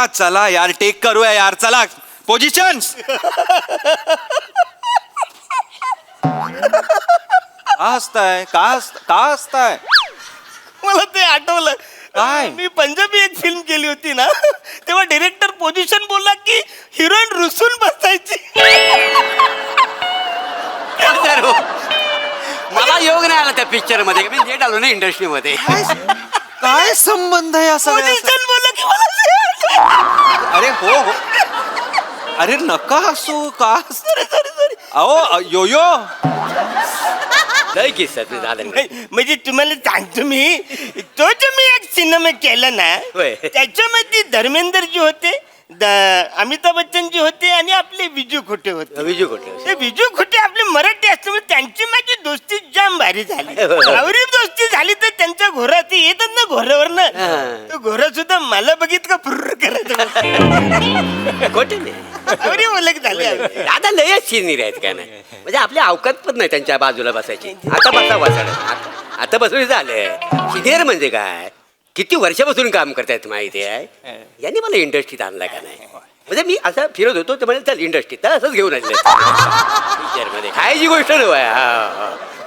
चला यार टेक करूया यार चला पोझिशन्स. का हसताय का हसताय? मला ते आठवलं काय? मी पंजाबी एक फिल्म केली होती ना तेव्हा डिरेक्टर पोझिशन बोलला की हिरोईन रुसून बसायची. मला योग नाही आला त्या पिक्चर मध्ये मी लेट आलो ना इंडस्ट्रीमध्ये. काय संबंध आहे असं? पोझिशन बोलला की मला अरे हो हो अरे नका हसू का? अहो यो यो लय किस्सा ते झालं नाही. म्हणजे तुम्हाला सांगतो मी तो जो मी एक सिनेमा केला ना होय. त्याच्यामध्ये धर्मेंद्र जी होते अमिताभ बच्चन जी होते आणि आपले विजू खोटे होते. विजू खोटे. ते विजू खोटे आपले मराठी असल्यामुळे त्यांची माझी दोस्ती जाम भारी झाली. आवरी दोस्ती झाली तर त्यांच्या घोरात ते येतात ना घोऱ्यावरनं तो घोरा सुद्धा मला बघित का फुर्र करायचं. खोटे नाही. आवरी ओळख झाली. दादा लयच सिनियर आहेत का नाही म्हणजे आपल्या अवकात पण नाही त्यांच्या बाजूला बसायची. आता बसा बसा आता बसून झालं. सिनियर म्हणजे काय किती वर्षापासून काम करतायत माहिती आहे. यांनी मला इंडस्ट्रीत आणला का नाही म्हणजे मी असं फिरत होतो तर म्हणजे चल इंडस्ट्रीत तर असंच घेऊन आणलं पिक्चरमध्ये खायची गोष्ट नव्हे.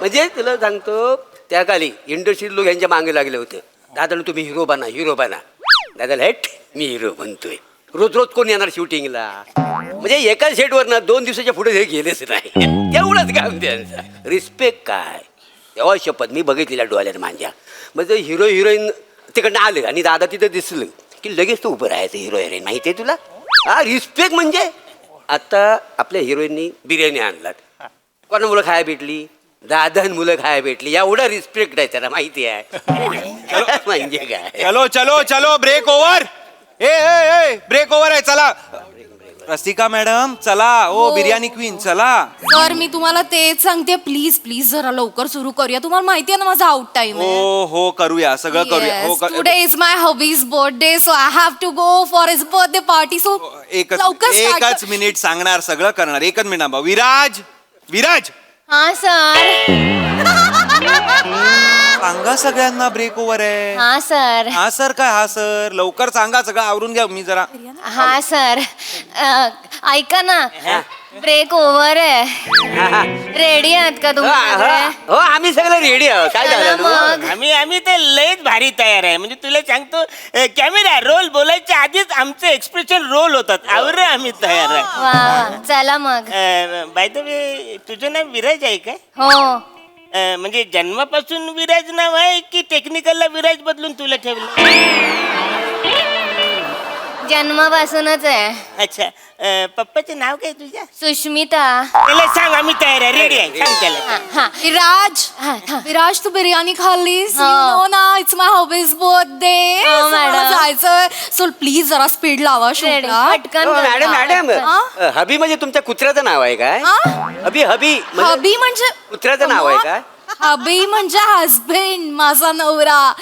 म्हणजे तुला सांगतो त्या काली इंडस्ट्रीत लोक यांच्या मागे लागले होते. दादा तुम्ही हिरो बना दादा हेट मी हिरो बनतोय. रोज कोण येणार शूटिंगला म्हणजे एका सेटवर ना 2 दिवसाच्या पुढे हे गेलेच नाही. तेवढंच काम त्यांचं रिस्पेक्ट काय तेव्हा शपथ मी बघितलेल्या डोळ्यात माझ्या म्हणजे हिरो हिरोईन तिकडनं आलं आणि दादा तिथं दिसलं की लगेच तो उभं राहायचं हिरो हिरोईन माहिती आहे तुला. हा रिस्पेक्ट म्हणजे आता आपल्या हिरोईननी बिर्याणी आणलात कोणा मुलं खायला भेटली दादा मुलं खायला भेटली एवढा रिस्पेक्ट आहे त्याला माहिती आहे. म्हणजे काय चलो चलो चलो ब्रेक ओव्हर. ए ब्रेक ओव्हर आहे चला. रसिका मॅडम चला. ओ बिर्याणी क्वीन चला. सर मी तुम्हाला तेच सांगते प्लीज प्लीज जरा लवकर सुरू करूया. तुम्हाला माहिती आहे ना माझा आउट टाइम आहे. हो करूया सगळं करूया. हो today is my hubby's birthday so I have to go for his birthday party so एकच मिनिट सांगणार सगळं करणार. एकच मिनिट विराज हा सर सांगा सगळ्यांना ब्रेक ओव्हर आहे. हा सर हा सर काय हा सर लवकर सांगा सगळं आवरून घ्या. मी जरा हा सर ऐका ना ब्रेक ओव्हर आहे. रेडी आहात का तुम्ही? हो आम्ही सगळं रेडी आहोत. काय झालं मग आम्ही तर लयच भारी तयार आहे. म्हणजे तुला सांगतो कॅमेरा रोल बोलायच्या आधीच आमचे एक्सप्रेशन रोल होतात. आवर आम्ही तयार आहे. वा चला मग. बाय द वे तुझं नाव विराज आहे काय? हो म्हणजे जन्मापासून विराज नाव आहे की टेक्निकलला विराज बदलून तुला ठेवलं? जन्मापासूनच आहे. अच्छा पप्पाचं नाव काय तुझ्या? सुष्मिता. त्याला सांग आम्ही तयार आहे रेडी आहे. सांग त्याला. हा विराज तू बिर्याणी खाल्लीस हो. नो ना इट्स माय हॉबीज बर्थडे हो, मॅडम. जायचंय सो प्लीज जरा स्पीड लावा Ready. शूटला. पटकन हो, करा. मॅडम हा? हबी म्हणजे तुमच्या कुत्र्याचं नाव आहे काय? हा? हबी म्हणजे हबी म्हणजे कुत्र्याचं नाव आहे काय? हबी म्हणजे हजबंड माझा नवरा.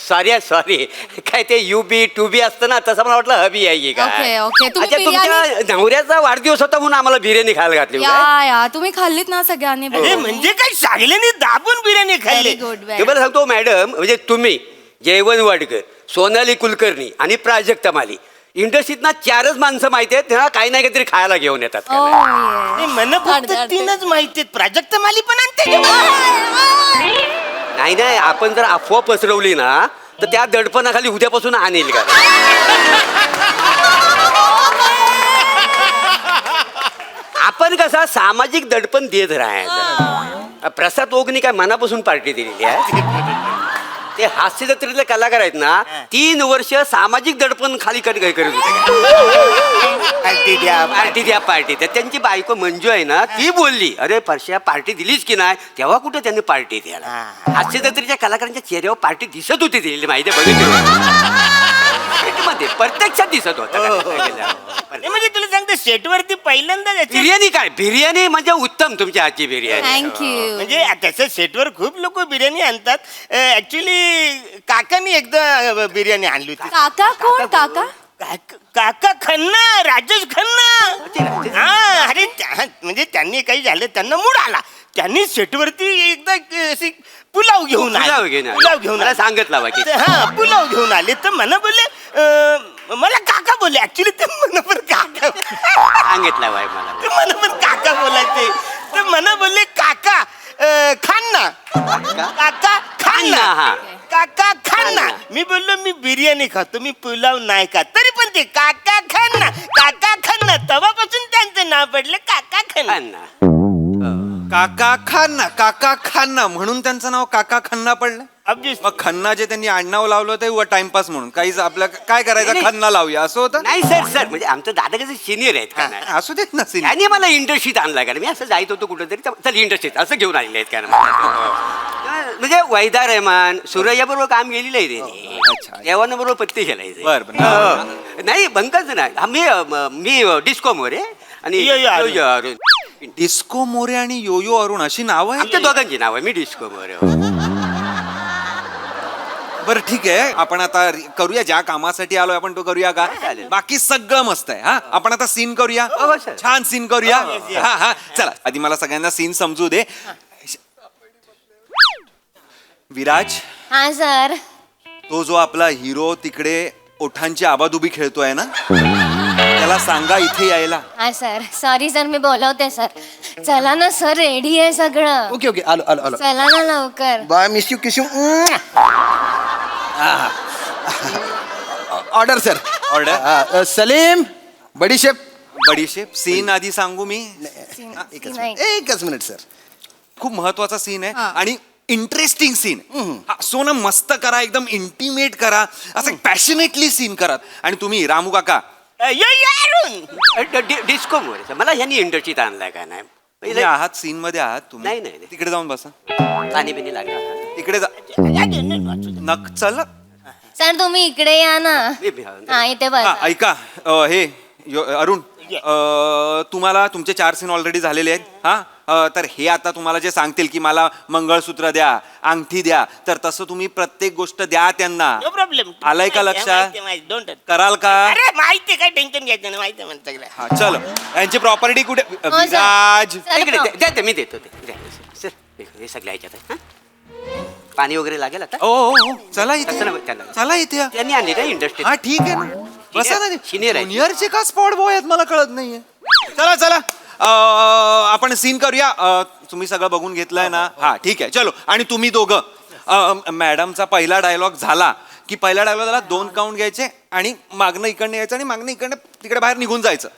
सॉरी काय ते युबी टू बी असतं ना तसं मला वाटलं हबी आहे काय. ओके तुम्ही अच्छा तुमच्या नवऱ्याचा वाढदिवस होता म्हणून आम्हाला बिर्याणी खायला घातली काय? या तुम्ही खाल्लीत ना सगळ्यांनी. अरे म्हणजे काय सागल्याने दाबून बिर्याणी खाल्ली. गुड तुम्हाला सांगतो मॅडम म्हणजे तुम्ही जयवंत वाडकर सोनाली कुलकर्णी आणि प्राजक्ता माली इंडस्ट्रीतना 4च माणसं माहिती आहेत त्यांना काही नाही काहीतरी खायला घेऊन येतात. मला फक्त 3च माहिती आहेत. प्राजक्त माली पण आणते. नाही आपण जर अफवा पसरवली ना तर त्या दडपणाखाली उद्यापासून आणेल का? आपण कसा सामाजिक दडपण देत राहायचं. प्रसाद ओगनी काय मनापासून पार्टी दिलेली आहे. ते हास्य जत्रेतले कलाकार आहेत ना 3 वर्ष सामाजिक दडपण खाली करत होते. पार्टी तर त्यांची बायको मंजू आहे ना ती बोलली अरे परश्या पार्टी दिलीच की नाही तेव्हा कुठे त्यांनी पार्टी द्यायला. हास्य जत्रेच्या कलाकारांच्या चेहऱ्यावर पार्टी दिसत होती दिलेली माहिती मध्ये प्रत्यक्षात दिसत होत. म्हणजे तुला सांगतो सेटवरती पहिल्यांदा बिर्याणी म्हणजे उत्तम तुमच्या हातची बिर्याणी. थँक्यू. म्हणजे तसं सेटवर खूप लोक बिर्याणी आणतात. ऍक्च्युली काकानी एकदा बिर्याणी आणली होती. काका कोण काका? काका खन्ना राजेश खन्ना. हा अरे म्हणजे त्यांनी काही झालं त्यांना मूड आला त्यांनी सेटवरती एकदा पुलाव घेऊन मला सांगितलं हा पुलाव घेऊन आले तर मला बोलले मला काका बोलले ऍक्च्युली ते मनोबर काका सांगितलं बाई मला ते मनोबर काका बोलायचे ते मला बोलले काका खान्ना काका खान्ना हा. काका खान्ना मी बोललो मी बिर्याणी खातो मी पुलाव नाही खात तरी पण ते काका खान्ना तेव्हापासून त्यांचं नाव पडलं काका खान्ना अण्णा काका खन्ना म्हणून त्यांचं नाव काका खन्ना पडलं. Obviously. मग खन्ना जे त्यांनी आडनाव लावलं होतं व टाइमपास म्हणून काहीच आपलं काय करायचं नाही. खन्ना लावूया असं होतं. नाही सर म्हणजे आमचं दादा कसं सिनियर आहेत का नाही असू देत ना सीन. त्याने मला इंडस्ट्रीत आणला का मी असं जायत होतो कुठंतरी चल इंडस्ट्रीत असं घेऊन आलेले आहेत का ना म्हणजे वैदा रहमान सूर्या बरोबर काम केलेलं आहे त्यांनी अच्छा. देवानं बरोबर पत्ते खेळायचे बरं. नाही बंकच नाही मी डिस्को मोरे आणि यो अरुण. यो अरुण. डिस्को मोरे आणि योयो अरुण अशी नाव आहे. आमच्या दोघांची नाव आहे मी डिस्को मोरे बरं ठीक आहे आपण आता करूया ज्या कामासाठी आलोय आपण तो करूया का. चालेल. बाकी सगळं मस्त आहे. हा आपण आता सीन करूया. हो, सर. छान सीन करूया. हा चला आधी मला सगळ्यांना सीन समजू दे. विराज हा सर तो जो आपला हिरो तिकडे ओठांची आबादुबी खेळतोय ना त्याला सांगा इथे यायला. हा सर सॉरी सर मी बोलवते सर चला ना सर रेडी आहे सगळं ओके ओके आलो आलो आलो चला ना लवकर bye miss you kiss you order sir order. Salim बडीशेप बडीशेप सीन आधी सांगू मी. नाही. एकच मिनिट सर खूप महत्वाचा सीन आहे हा. आणि इंटरेस्टिंग सीन. सोनं मस्त करा एकदम इंटिमेट करा असं पॅशनेटली सीन करा. आणि तुम्ही रामू काका यो अरुण डिस्को मोरे मला ह्यांनी इंडस्ट्रीत आणलाय का नाही तुम्ही पहिले आहात सीन मध्ये आहात तुम्ही. नाही, नाही, नाही. तिकडे जाऊन बसा. पाणी बिनी लागला तिकडे जा. नक चल. सर तुम्ही इकडे या ना हा इथे हा, बस ऐका हे अरुण तुम्हाला तुमचे 4 सीन ऑलरेडी झालेले आहेत. हा तर हे आता तुम्हाला जे सांगतील की मला मंगळसूत्र द्या अंगठी द्या तर तसं तुम्ही प्रत्येक गोष्ट द्या त्यांना. नो प्रॉब्लेम आलंय का लक्षात? डोंट कराल का. अरे माहिती काय टेन्शन घ्यायचं नाही माहिती म्हणत सगळं हा चलो यांची प्रॉपर्टी कुठे. हो, सर. विराज सर, इकडे द्या मी देतो ते द्या. सर, हे सगळ्या ह्याच्यात आहे, हं? पाणी वगैरे लागेल आता ओ चला कसं इथे नाही त्यांना. चला इथे या. त्यांनी आणली ना इंडस्ट्रीत हा ठीक आहे ना बसा ना. Senior आहे. ज्युनियरचे का स्पॉट बॉय आहेत मला कळत नाहीये. चला चला आपण सीन करूया. तुम्ही सगळं बघून घेतलंय ना. हा ठीक आहे चलो. आणि तुम्ही दोघं मॅडमचा पहिला डायलॉग झाला की पहिल्या डायलॉगला 2 काउंट घ्यायचे आणि मागणं इकडनं यायचं आणि मागणं इकडनं तिकडे बाहेर निघून जायचं.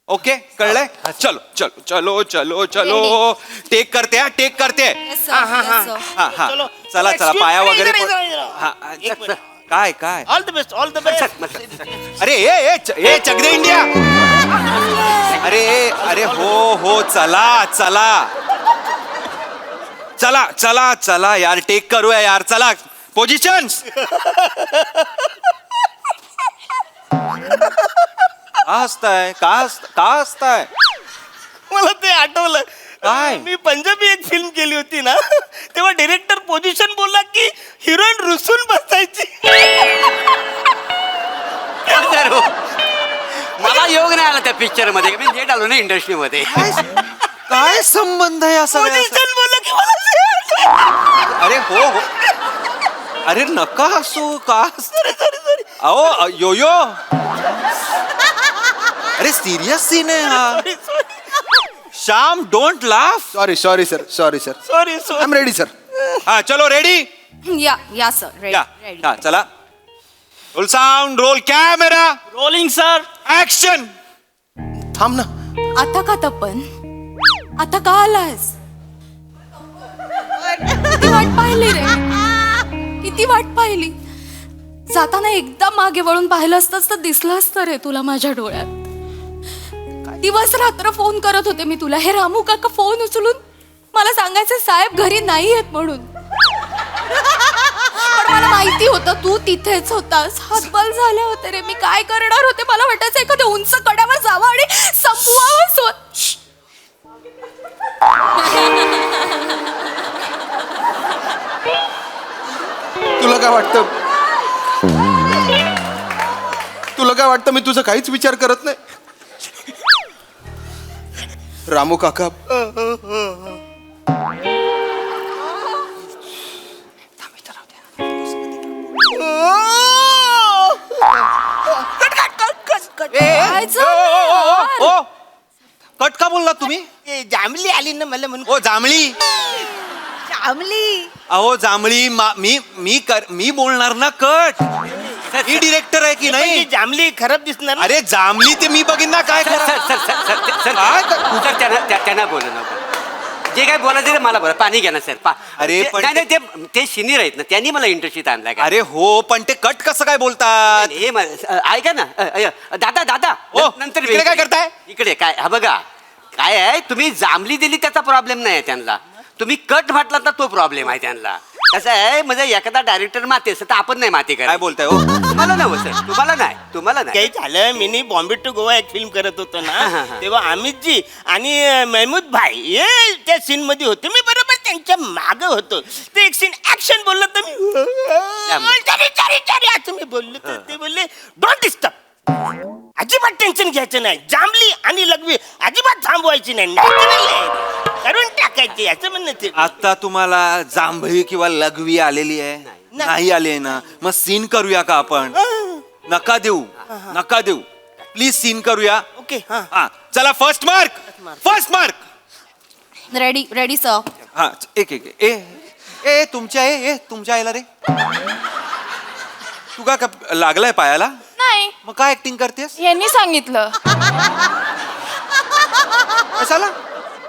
ओके कळलंय. चलो चलो चलो चलो चलो टेक करते हा टेक करते. Yes, sir. Yes, sir. हा हा चलो. चला चला Excuse पाया me, वगैरे इधर, पड- इधर, इधर. हा एक मिनिट. काय काय all the best all the best अरे ए चक दे इंडिया. अरे हो चला चला चला चला चला यार टेक करूया यार चला पोझिशन्स. का हसताय मला ते आठवलं काय? मी पंजाबी एक फिल्म केली होती ना तेव्हा डिरेक्टर पोझिशन बोलला की हिरोईन रुसून बसायची. तर हो. मला योग नाही आला त्या पिक्चर मध्ये मी लेट आलो ना इंडस्ट्री मध्ये काय संबंध आहे असं पोझिशन बोलला की मला अरे हो अरे नका हसू का अहो यो अरे सिरियस सीन आहे हा. Shyam don't laugh. Sorry sorry sir sorry sir sorry I am ready sir हा चलो रेडी. या सर या रेडी हा चला role sound roll camera rolling sir action. थांब ना आता का तपन आता का आलास किती वाट पाहिली रे किती वाट पाहिली. जाताना एकदा मागे वळून पाहिलं असतंच तर दिसलं असतं रे तुला माझ्या डोळ्यात. दिवस रात्र फोन करत होते मी तुला. हे रामू काका फोन उचलून मला सांगायचं साहेब घरी नाही आहेत म्हणून. पण मला माहिती होतं तू तिथेच होतास. हातबल झाले होते रे. मी काय करणार होते. मला वाटायचं एखाद्या उंच कड्यावर जावं आणि संपवावं. तुला काय वाटतं मी तुझा काहीच विचार करत नाही. रामू काका कट काय चाललंय यार? ओ कट का बोललात तुम्ही? ते जांभली आली ना मला म्हणून ओ जांभळी जांभली. अहो जांभळी मी बोलणार ना कट. मी डिरेक्टर आहे की म्हणजे नाही? जांभली खराब दिसणार ना? अरे जांभळी ते मी बघीन ना काय सर करा. सर सर सर सर काय सर त्यांना बोलू नका. जे काय बोलायचं ते मला बोला. पाणी घ्या ना सर. अरे, पण नाही नाही, ते सिनियर आहेत ना, त्यांनी मला इंटर्नशिप आणलाय का? अरे हो पण ते कट कसं काय बोलतात? हे ऐका ना दादा दादा ओ, नंतर इकडे काय करताय? इकडे काय हा बघा काय आहे, तुम्ही जांभली दिली त्याचा प्रॉब्लेम नाही आहे त्यांना, तुम्ही कट म्हटलात ना तो प्रॉब्लेम आहे त्यांना. कसं आहे म्हणजे एखादा डायरेक्टर माते असं तर आपण नाही माते काय काय बोलताय हो? तुम्हाला नाही सर, तुम्हाला नाही काही झालं मी बॉम्बे टू गोवा एक फिल्म करत होतो ना तेव्हा अमितजी आणि महमूद भाई हे त्या सीन मध्ये होते. मी बरोबर त्यांच्या माग होतो. ते एक सीन ऍक्शन बोललं तर मी चारी असं मी बोललो तर ते बोलले डोंट डिस्टर्ब. अजिबात टेन्शन घ्यायचं नाही. जांभली आणि लघवी अजिबात थांबवायची नाही. Natural आहे. करून टाकायची असं म्हणणं ते. आता तुम्हाला जांभळी किंवा लघवी आलेली आहे? नाही आली आहे ना? मग सीन करूया का आपण? नका देऊ प्लीज सीन करूया. ओके हा हा चला फर्स्ट मार्क. Ready sir. हा एक ए तुमच्या आईला रे तू का लागलाय पायाला? नाही, मग काय ऍक्टिंग करतेस? यांनी सांगितलं. कशाला?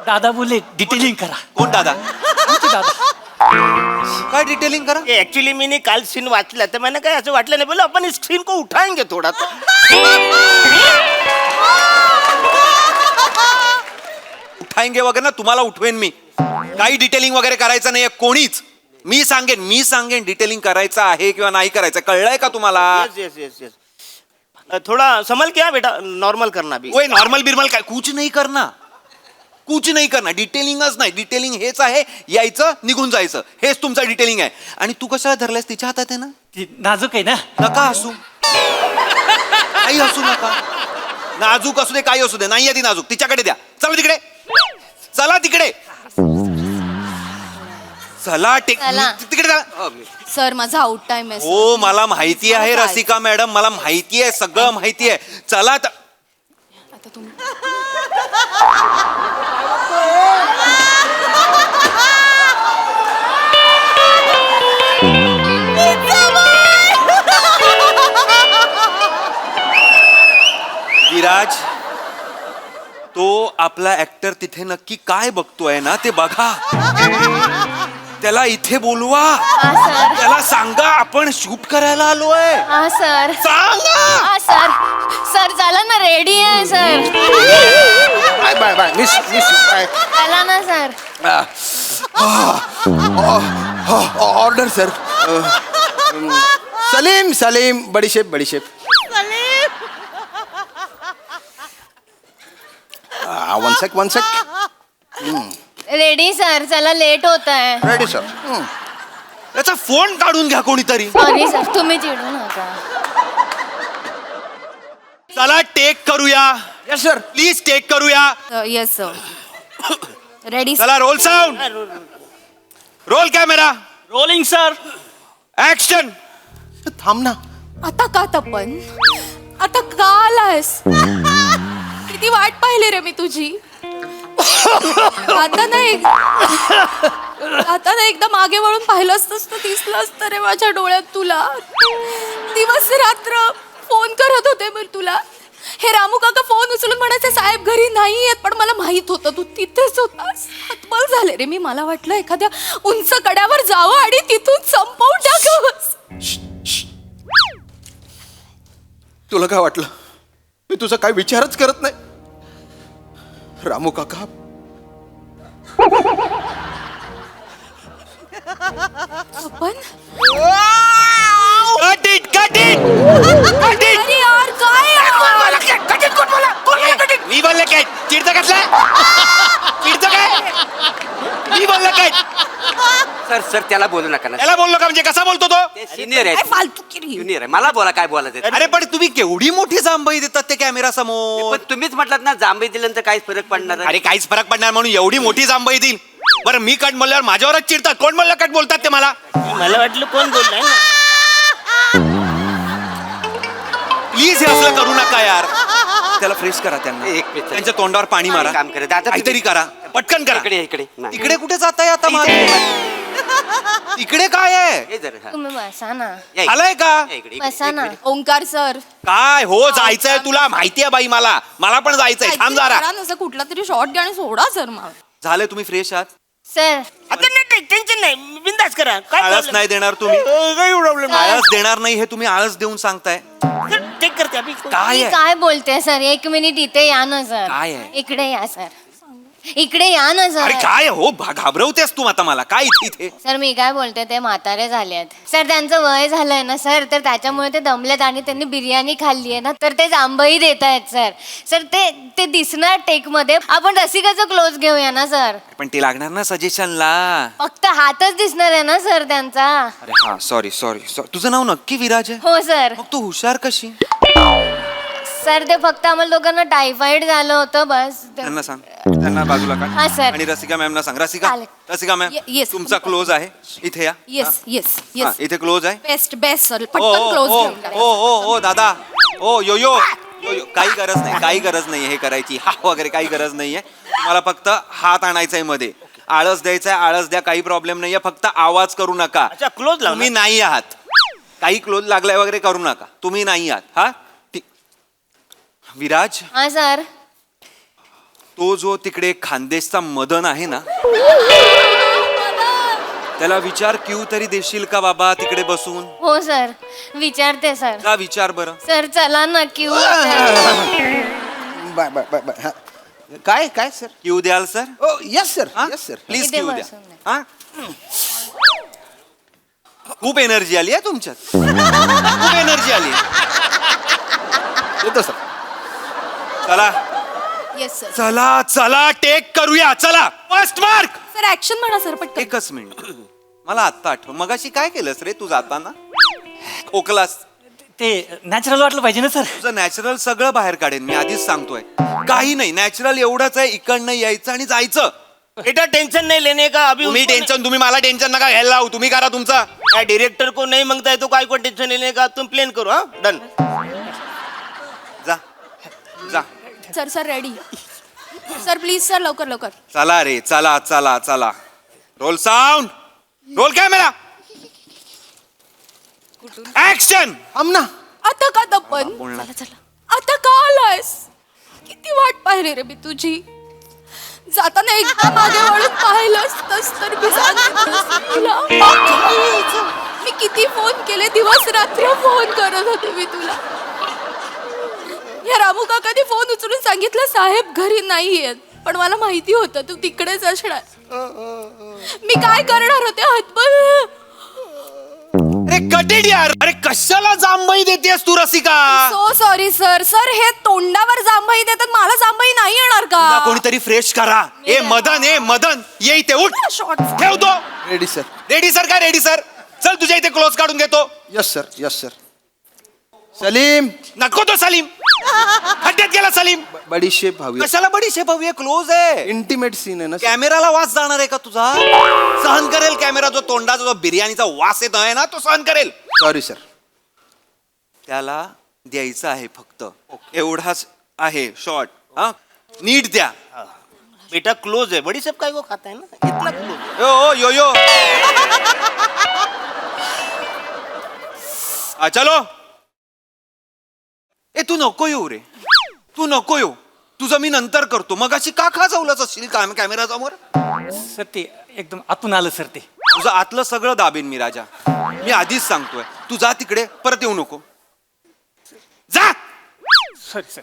दादा बोले डिटेलिंग करा. कोण दादा? आमचे दादा. काय डिटेलिंग करा? ऍक्च्युली मी काल सीन वाचला तर मला काय असं वाटलं नाही. बोला आपण इस सीन को उठाएंगे थोड़ा तो. उठाएंगे वगैरे ना तुम्हाला उठवेन मी. काही डिटेलिंग वगैरे करायचं नाहीये कोणीच. मी सांगेन डिटेलिंग करायचं आहे किंवा नाही करायचं. कळलंय का तुम्हाला? यस थोड़ा संभल के बेटा. नॉर्मल करना भी. ओए नॉर्मल बिरमल काय कुछ नाही करना. डिटेलिंगच नाही. डिटेलिंग हेच आहे, यायचं निघून जायचं. हेच तुमचं डिटेलिंग आहे. आणि तू कशाला धरलायस? तिच्या हातात आहे ना. ती नाजूक आहे ना. नका हसू. काही हसू नका. नाजूक असू दे काही असू दे. नाही ती नाजूक. तिच्याकडे द्या. चला तिकडे. चला. तिकडे चला. सर माझा आउट टाइम आहे. हो मला माहिती आहे रसिका मॅडम, मला माहिती आहे, सगळं माहिती आहे. चला आता तुम्ही विराज तो आपला ऍक्टर तिथे नक्की काय बघतोय ना ते बघा. त्याला इथे बोलवा. हा सर. त्याला सांगा आपण शूट करायला आलोय. हा सर. सांगा. हा सर. सर चला ना, रेडी आहे सर. बाय मिस चला ना सर. Order sir. सलीम बडीशेप. One sec. Ready sir. चला लेट होत आहे. Ready sir. त्याचा फोन काढून घ्या कोणीतरी. सॉरी सर, तुम्ही चिडू नका. चला टेक करूया. Yes sir. प्लीज टेक करूया. Yes sir. रेडी. चला role sound. Roll camera. Rolling sir. Action. थांब ना. आता का तपन? आता का आलायस? किती वाट पाहिली रे मी तुझी. आता ना एकदा मागे वळून पाहिलं असतंस तर दिसलं असतं रे माझ्या डोळ्यात तुला. दिवस रात्र फोन करत होते मी तुला. हे रामू काका फोन उचलून म्हणायचे साहेब घरी नाही येत, पण मला माहित होतं तू तिथेच होतास. हतबल झाले रे मी. मला वाटलं एखाद्या उंच कड्यावर जावं आणि तिथून संपवून टाकावंस. तुला काय वाटलं मी तुझा काय विचारच करत नाही? रामू काका पण कट इट. अरे यार काय यार? मी बोलले काय? चिडतं कसलं? चिडतं काय? मी बोललं काय? सर त्याला बोलू नका ना. त्याला बोललो का म्हणजे कसा बोलतो तो? ते सिनियर काय आहे. फालतूगिरी. ज्युनियर आहे. मला बोला काय बोलायचं ते. अरे पण तुम्ही केवढी मोठी जांभई देतात ते कॅमेरा समोर. पण तुम्हीच म्हटलात ना जांभई दिल्यानंतर काहीच फरक पडणार नाही. अरे काहीच फरक पडणार म्हणून एवढी मोठी जांभई देईल. बरं मी कट बोलल्यावर माझ्यावरच चिडतात. कोण बोललं कट बोलतात ते मला? मला वाटलं कोण बोललाय ना. प्लीज हे असलं करू नका यार. त्याला फ्रेश करा त्यांना. एक मिनिट. त्यांच्या तोंडावर पाणी मारा. काम करा. दादा, काहीतरी करा. पटकन करा. इकडे नाही. इकडे कुठे जाताय आता मागे? इकडे काय आहे? हे जरा, हा. तुम्ही बसा ना या इकडे. आलाय का? या इकडे, बसा ना. ओंकार सर काय हो जायचंय तुला माहितीये बाई मला पण जायचंय. थांब जरा. असं कुठला तरी शॉर्ट घ्या आणि सोडा सर मला. झाले तुम्ही फ्रेश आहात? सर आता नाही टेन्शन नाही बिंदास करा. काय आळस problem? नाही देणार तुम्ही? काही प्रॉब्लेम नाही. आळस देणार नाही हे तुम्ही आळस देऊन सांगताय. चेक करते अभि. काय मी आहे? काय बोलते सर 1 मिनिट इथे या ना सर. काय आहे? इकडे या सर. इकडे या ना अरे सर. काय हो घाबरवतेस तू आता मला. काय इथे सर मी काय बोलते ते म्हातारे झालेत सर. त्यांचं वय झालंय ना सर, तर त्याच्यामुळे ते दमलेत आणि त्यांनी बिर्याणी खाल्ली आहे ना, तर ते जांभई देत आहेत सर. सर ते दिसणार टेक मध्ये. आपण रसिकाचं क्लोज घेऊया ना सर. पण ते लागणार ना सजेशनला. फक्त हातच दिसणार आहे ना सर त्यांचा. अरे हा सॉरी. तुझं नाव नक्की विराज आहे? हो सर. मग तू हुशार कशी? सर ते फक्त आम्हाला दोघांना टायफॉइड झालं होतं बस. त्यांना सांग. त्यांना बाजूला हा, काढ. सर. आणि रसिका मॅमना सांग. रसिका चालेल. Ma'am Yes. तुमचा क्लोज आहे इथे या. येस येस हा, येस इथे क्लोज आहे. बेस्ट बेस्ट सर ओ पटकन क्लोज ओ घेऊन करा. ओ दादा. ओ यो यो काही गरज नाही हे करायची. हा वगैरे काही गरज नाहीये. तुम्हाला फक्त हात आणायचा आहे मध्ये. आळस द्यायचा आहे. आळस द्या. काही प्रॉब्लेम नाहीये. फक्त आवाज करू नका. अच्छा क्लोज लाव. तुम्ही नाही आहात. काही क्लोज लागलाय वगैरे करू नका. तुम्ही नाही आहात. हा विराज, हा सर. तो जो तिकडे खानदेशचा मदन आहे ना, त्याला विचार क्यू तरी देशील का बाबा तिकडे बसून? हो सर विचारते सर. का विचार बरं. सर चला ना queue. Bye bye bye bye हा. काय काय सर? क्यू द्याल sir? Oh yes sir yes sir. Please इथे क्यू द्या. बसून द्या. हा? खूप एनर्जी आली आहे तुमच्यात. खूप एनर्जी आली. येतो सर. चला येस सर. चला टेक करूया. चला फर्स्ट मार्क. सर ऍक्शन म्हणा सर पटकन. एकच मिनिट. मला आत्ता आठव मगाशी काय केलंस रे तू जाताना? खोकलास. ते नॅचरल वाटलं पाहिजे ना सर. तुझं नॅचरल सगळं बाहेर काढेन मी आधीच सांगतोय. काही नाही नॅचरल एवढंच आहे. इकडनं यायचं आणि जायचं. बेटा टेंशन नहीं लेने का. अभी तुम्ही उसको टेन्शन तुम्ही मला टेन्शन नका घ्यायला लावू. तुम्ही करा तुमचं. नहीं- डायरेक्टर को नहीं मांगता है तो काय को टेंशन लेने का. तुम प्लेन करो. हाँ डन. जा जा. Sir ready. Sir please sir लवकर लवकर. चला रे चला. Role sound. Roll camera. Action. आमना आता का दप्पन. बोलणार. चला चला आता का आलायस. किती वाट पाहिली रे मी तुझी. जाताना एकदा मागे वळून पाहिलं असतंस तर मी सांगितलं असतं तुला. मी किती फोन केले दिवस रात्र फोन करत होते मी तुला. या रामू काकाने फोन उचलून सांगितलं साहेब घरी नाहीयेत. पण मला माहिती होतं तू तिकडेच असणार. मी काय करणार होते हतबल. अरे कटेड यार. अरे कशाला जांभई देतेस तू Rasika? So sorry sir. Sir हे तोंडावर जांभई देतात मला जांभई नाही येणार तुला का. कोणीतरी फ्रेश करा. ए मदन ये इथे उठ. शॉर्ट ठेवतो. Ready sir. रेडी सर काय रेडी सर. चल तुझ्या इथे क्लोज काढून घेतो. Yes sir. सलीम नको तो सलीम. खड्ड्यात गेला सलीम. बडीशेप हवी. कशाला बडीशेप हवी आहे. क्लोज आहे. इंटिमेट सीन आहे ना सर. कॅमेराला वास जाणार आहे का तुझा? सहन करेल कॅमेरा. जो तोंडाचा जो बिर्याणीचा वास येत आहे ना तो सहन करेल. Sorry sir. त्याला द्यायचं आहे फक्त एवढाच आहे शॉर्ट. हा नीट द्या. बेटा क्लोज है. बड़ी सब काय को खाता है ना. इतना क्लोज. यो चलो. ए तू नको येऊ रे. तू नको येऊ. तुझं मी नंतर करतो. मगाशी का खाजवलंच असशील कॅमेरा समोर. सर ते एकदम आतून आलं सर ते. तुझं आतलं सगळं दाबेन मी राजा. मी आधीच सांगतोय. तू जा तिकडे परत येऊ नको. जा. Sorry sir.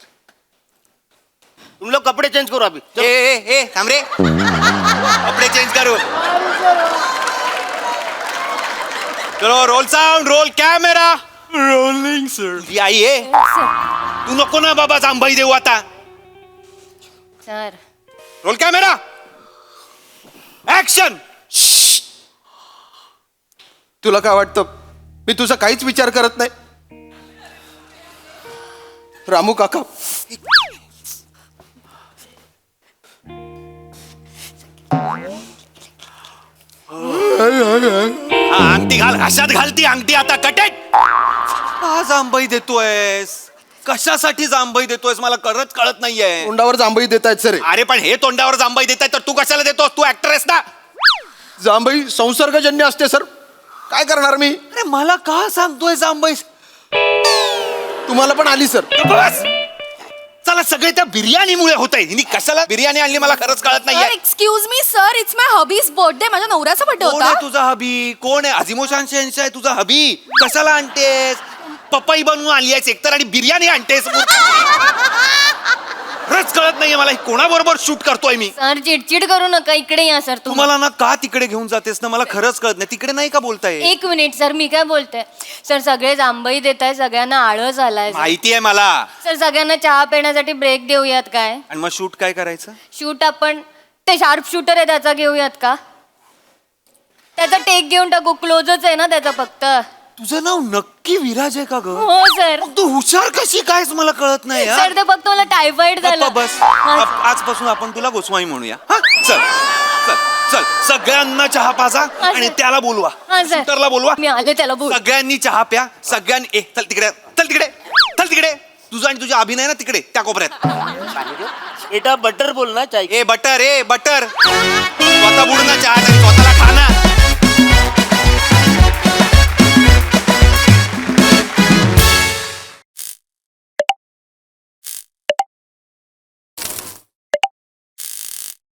तुम लोग कपड़े चेंज करो अभी. ए थांब रे. कपडे चेंज करू. चलो roll sound. Roll camera. Rolling sir. ही आई आहे. तू नको ना बाबा जांभई देऊ आता. Sir roll camera. ऍक्शन. तुला काय वाटतं मी तुझा काहीच विचार करत नाही. रामू काका अंगठी घाल. घशात घालती अंगठी आता. कटेट. का जांभई देतोयस. कशासाठी जांभई देतोयस मला कळत नाहीये. तोंडावर जांभई देत आहेत सर. अरे पण हे तोंडावर जांभई देताय तर तू कशाला देतोस? तू ऍक्टर आहेस ना. जांभई संसर्गजन्य असते सर. काय करणार मी? अरे मला का सांगतोय जांभई? तुम्हाला पण आली सर. बस चला, सगळे त्या बिर्याणीमुळे होत आहे. हिने कशाला बिर्याणी आणली मला खरंच कळत नाहीये. Excuse me sir, it's my hubby's birthday. माझ्या नवऱ्याचा बर्थडे कोण होता. आहे तुझा हबी? कोण आहे? अजिमोशान शेंशा आहे तुझा हबी? कशाला आणतेस? पपई बनवून आली आहेस एकतर आणि बिर्याणी आणतेस. खरंच कळत नाहीये मला कोणाबरोबर शूट करतोय मी. सर चिडचिड करू नका, इकडे या सर तुम्ही. तुम्हाला ना का तिकडे घेऊन जातेस ना मला खरंच कळत नाही. तिकडे नाही का बोलताय? एक मिनिट सर, मी काय बोलते. सर सगळे जांभई देत आहे, सगळ्यांना आळस आलाय. माहिती आहे मला. सर सगळ्यांना चहा पिण्यासाठी ब्रेक देऊयात काय? आणि मग शूट काय करायचं? शूट आपण ते शार्प शूटर आहे त्याचा घेऊयात का? त्याचा टेक घेऊन टाकू, क्लोजच आहे ना त्याचा फक्त. तुझं नाव नक्की विराज आहे का ग? हो सर. मग तू हुशार कशी कायस मला कळत नाही यार. सर ते फक्त मला टायफॉइड झाला. गप्पा बस. हा, आजपासून आपण तुला गोस्वामी म्हणूया. हा चल चल चल, सगळ्यांना चहा पाजा आणि सर. त्याला बोलवा. हा, सर. शूटरला बोलवा. मी आले त्याला बोल. सगळ्यांनी चहा प्या. सगळ्यांनी चल तिकडे चल तिकडे चल तिकडे. तुझा आणि तुझा अभिनय ना तिकडे त्या कोपऱ्यात. बेटा बटर बोल ना चाय. ए बटर स्वतः बुडना चहा आणि स्वतःला खाना.